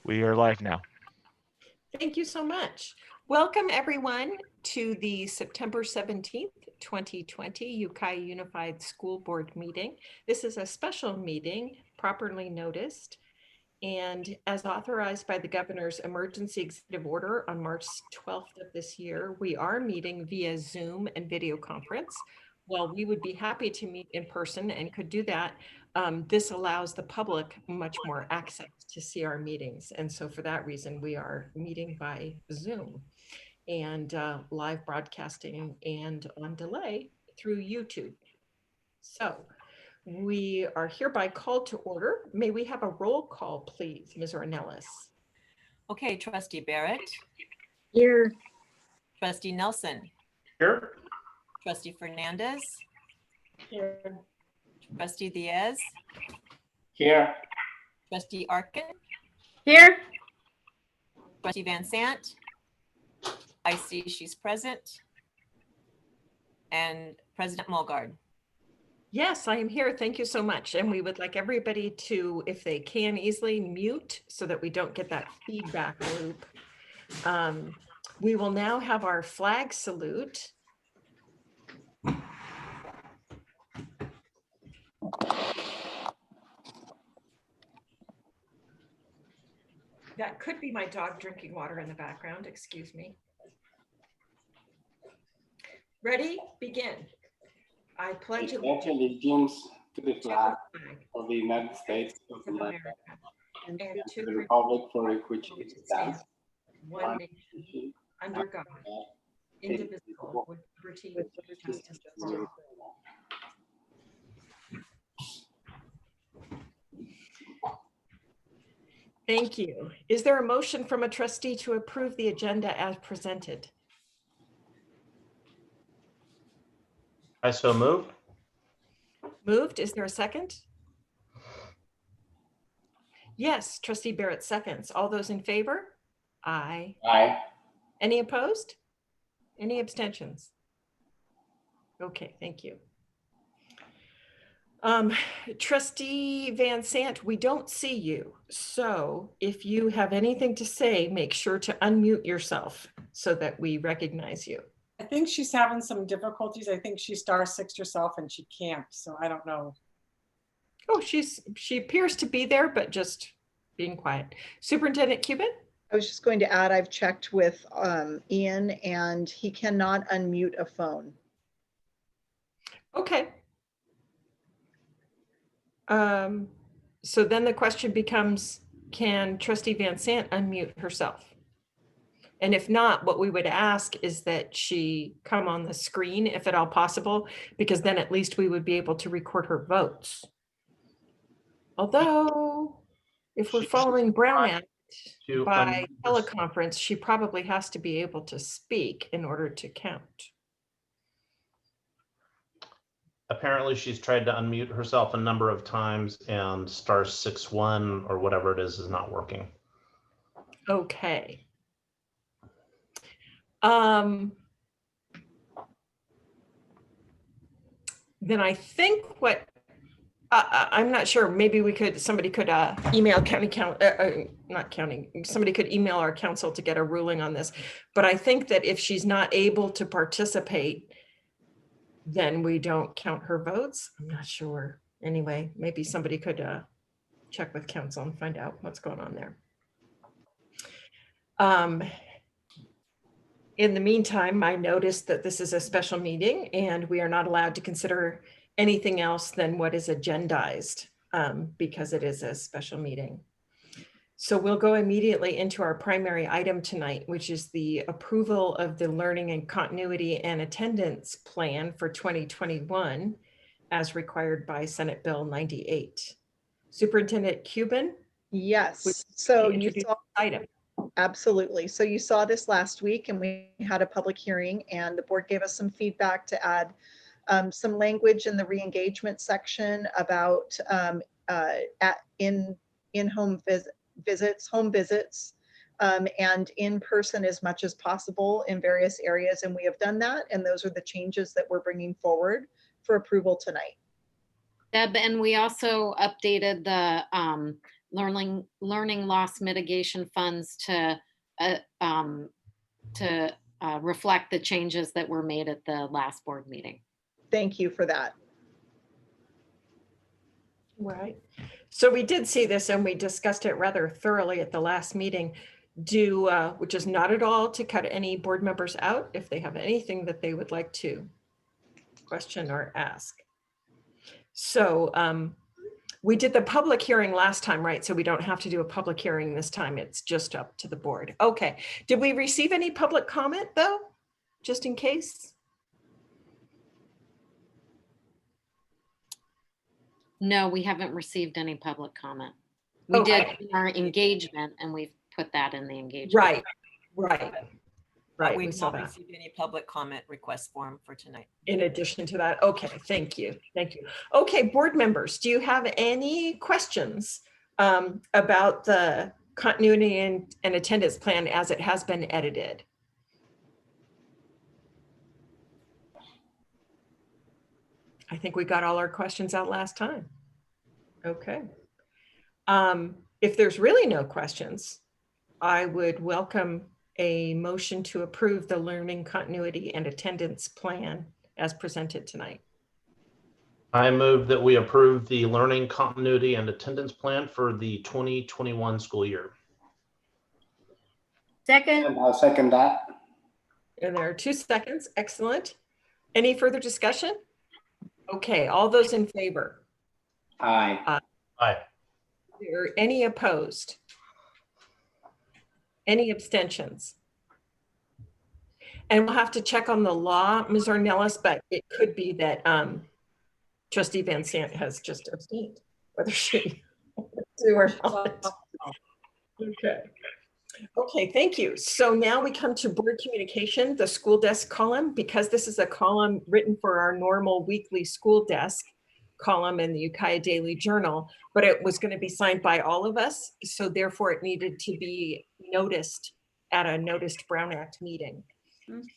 We are live now. Thank you so much. Welcome everyone to the September 17th, 2020 Ukiah Unified School Board meeting. This is a special meeting properly noticed and as authorized by the governor's emergency executive order on March 12th of this year, we are meeting via Zoom and video conference. While we would be happy to meet in person and could do that, this allows the public much more access to see our meetings. And so for that reason, we are meeting by Zoom and live broadcasting and on delay through YouTube. So we are hereby called to order. May we have a roll call, please, Ms. Ornelas? Okay, Trustee Barrett. Here. Trustee Nelson. Here. Trustee Fernandez. Here. Trustee Diaz. Here. Trustee Arkin. Here. Trustee Van Sant. I see she's present. And President Mulgard. Yes, I am here. Thank you so much. And we would like everybody to, if they can, easily mute so that we don't get that feedback loop. We will now have our flag salute. That could be my dog drinking water in the background, excuse me. Ready? Begin. I pledge allegiance to the flag of the United States of America and to the republic for which it stands, one nation, under God, indivisible, with liberty and justice for all. Thank you. Is there a motion from a trustee to approve the agenda as presented? I so moved. Moved. Is there a second? Yes, Trustee Barrett seconds. All those in favor? Aye. Aye. Any opposed? Any abstentions? Okay, thank you. Trustee Van Sant, we don't see you. So if you have anything to say, make sure to unmute yourself so that we recognize you. I think she's having some difficulties. I think she *6 herself and she can't, so I don't know. Oh, she appears to be there, but just being quiet. Superintendent Cuban? I was just going to add, I've checked with Ian and he cannot unmute a phone. Okay. So then the question becomes, can Trustee Van Sant unmute herself? And if not, what we would ask is that she come on the screen if at all possible, because then at least we would be able to record her votes. Although, if we're following Brown Act by teleconference, she probably has to be able to speak in order to count. Apparently she's tried to unmute herself a number of times and *61 or whatever it is not working. Okay. Then I think what I'm not sure. Maybe we could. Somebody could email somebody could email our council to get a ruling on this. But I think that if she's not able to participate, then we don't count her votes. I'm not sure. Anyway, maybe somebody could check with council and find out what's going on there. In the meantime, I noticed that this is a special meeting and we are not allowed to consider anything else than what is agendized because it is a special meeting. So we'll go immediately into our primary item tonight, which is the approval of the learning and continuity and attendance plan for 2021 as required by Senate Bill 98. Superintendent Cuban? Yes, so you saw item. Absolutely. So you saw this last week and we had a public hearing and the board gave us some feedback to add some language in the re-engagement section about in-home visits and in person as much as possible in various areas. And we have done that. And those are the changes that we're bringing forward for approval tonight. Deb, and we also updated the learning loss mitigation funds to reflect the changes that were made at the last board meeting. Thank you for that. Right. So we did see this and we discussed it rather thoroughly at the last meeting. Which is not at all to cut any board members out if they have anything that they would like to question or ask. So we did the public hearing last time, right? So we don't have to do a public hearing this time. It's just up to the board. Okay. Did we receive any public comment though? Just in case? No, we haven't received any public comment. We did Okay. our engagement and we've put that in the engagement. Right. But We we've saw not that. received any public comment request form for tonight. In addition to that, okay, thank you. Okay, board members, do you have any questions about the continuity and attendance plan as it has been edited? I think we got all our questions out last time. Okay. If there's really no questions, I would welcome a motion to approve the learning continuity and attendance plan as presented tonight. I move that we approve the learning continuity and attendance plan for the 2021 school year. Second. And I'll second that. And there are 2 seconds. Excellent. Any further discussion? Okay, all those in favor? Aye. Aye. Are there any opposed? Any abstentions? And we'll have to check on the law, Ms. Ornelas, but it could be that Trustee Van Sant has just abstained, whether she do or not. Okay. Okay, thank you. So now we come to board communication, the school desk column, because this is a column written for our normal weekly school desk column in the Ukiah Daily Journal, but it was going to be signed by all of us. So therefore it needed to be noticed at a noticed Brown Act meeting.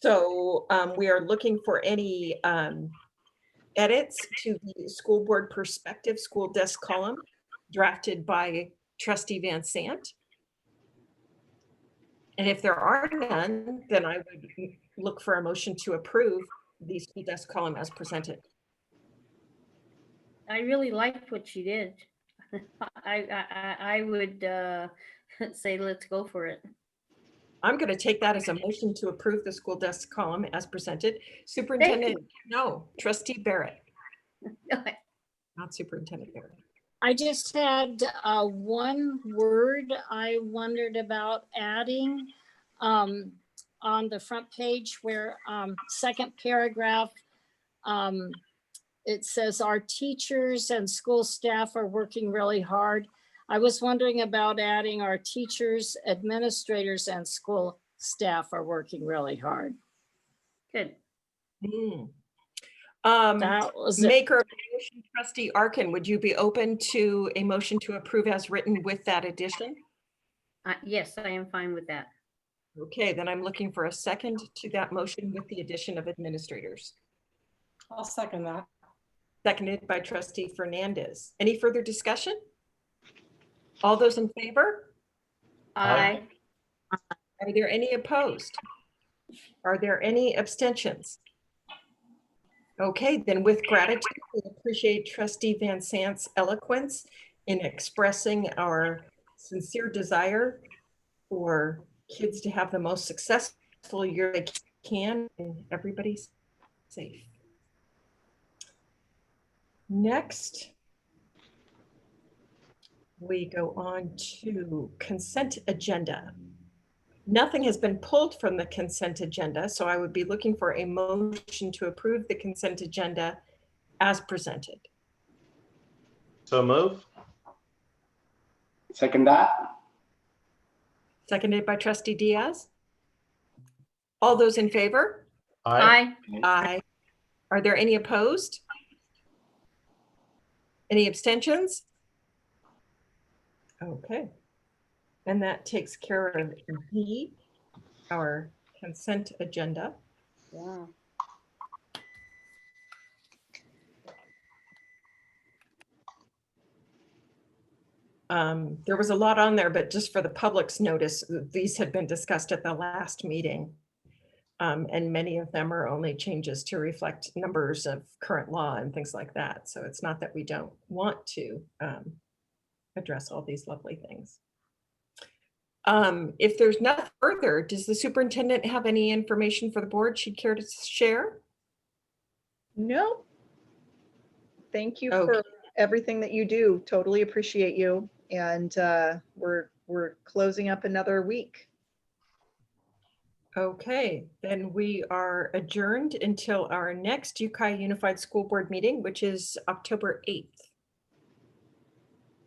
So we are looking for any edits to the school board perspective school desk column drafted by Trustee Van Sant. And if there are none, then I would look for a motion to approve the school desk column as presented. I really liked what she did. I would say let's go for it. I'm going to take that as a motion to approve the school desk column as presented. Superintendent, no, Trustee Barrett, not Superintendent Barrett. I just had one word I wondered about adding on the front page where second paragraph, it says our teachers and school staff are working really hard. I was wondering about adding our teachers, administrators, and school staff are working really hard. Good. That was it. Maker of the motion, Trustee Arkin, would you be open to a motion to approve as written with that addition? Yes, I am fine with that. Okay, then I'm looking for a second to that motion with the addition of administrators. I'll second that. Seconded by Trustee Fernandez. Any further discussion? All those in favor? Aye. Are there any opposed? Are there any abstentions? Okay, then with gratitude, we appreciate Trustee Van Sant's eloquence in expressing our sincere desire for kids to have the most successful year they can and everybody's safe. Next, we go on to consent agenda. Nothing has been pulled from the consent agenda, so I would be looking for a motion to approve the consent agenda as presented. So move. Second that. Seconded by Trustee Diaz. All those in favor? Aye. Aye. Are there any opposed? Any abstentions? Okay. And that takes care of B, our consent agenda. Wow. There was a lot on there, but just for the public's notice, these had been discussed at the last meeting. And many of them are only changes to reflect numbers of current law and things like that. So it's not that we don't want to address all these lovely things. If there's nothing further, does the superintendent have any information for the board she'd care to share? No. Thank you Okay. for everything that you do. Totally appreciate you. And we're closing up another week. Okay, then we are adjourned until our next Ukiah Unified School Board meeting, which is October 8th.